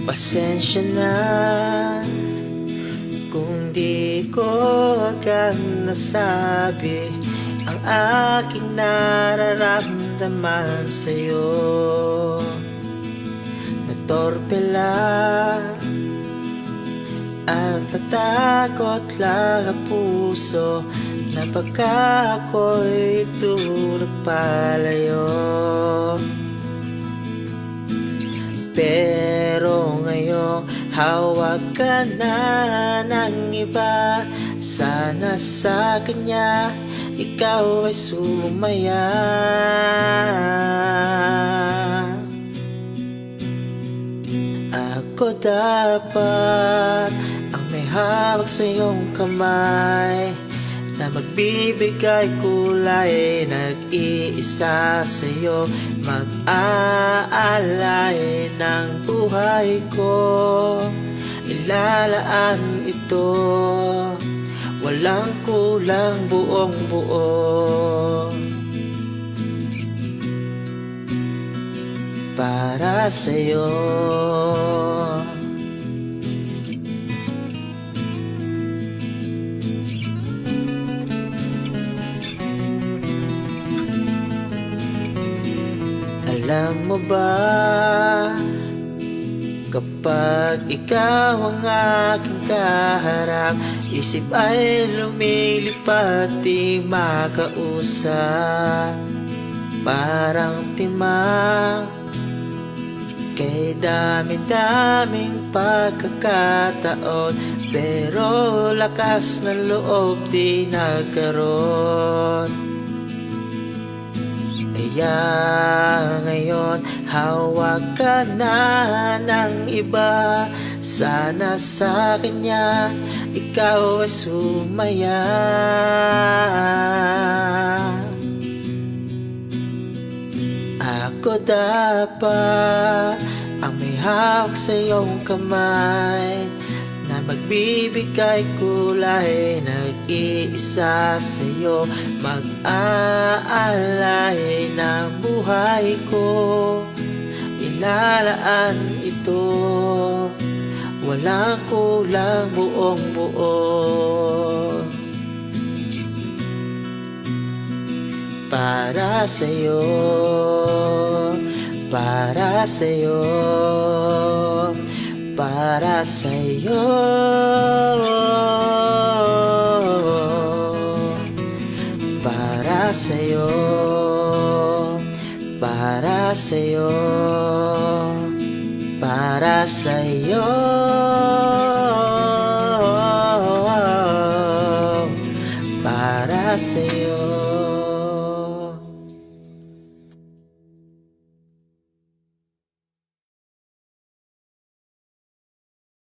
Pasensya na kung di ko agad nasabi ang aking nararamdaman sa'yo. Natorpe lang at natakot lang ang puso na pagka ako'y tulog palayo. Pero ngayon hawak ka na ng iba. Sana sa kanya ikaw ay sumaya. Ako dapat ang may hawak sa iyong kamay, na magbibigay kulay, nag-iisa sa'yo, mag-aalay ng buhay ko. Ilalaan ito, walang kulang, buong buo, para sa'yo. Alam mo ba, kapag ikaw ang aking kaharap, isip ay lumilipad, di makausap. Parang timang kay dami-daming pagkakataon, pero lakas ng loob di nagkaroon. Kaya ngayon hawak ka na ng iba. Sana sa kanya ikaw ay sumaya. Ako dapat ang may hawak sa iyong kamay, na magbibigay kulay, nag-iisa sa'yo, mag-aalay ng buhay ko. Ilalaan ito, walang kulang, buong buo, para sa'yo, para sa'yo, para sa'yo, para sa'yo, para sa'yo, para sa'yo, para sa'yo.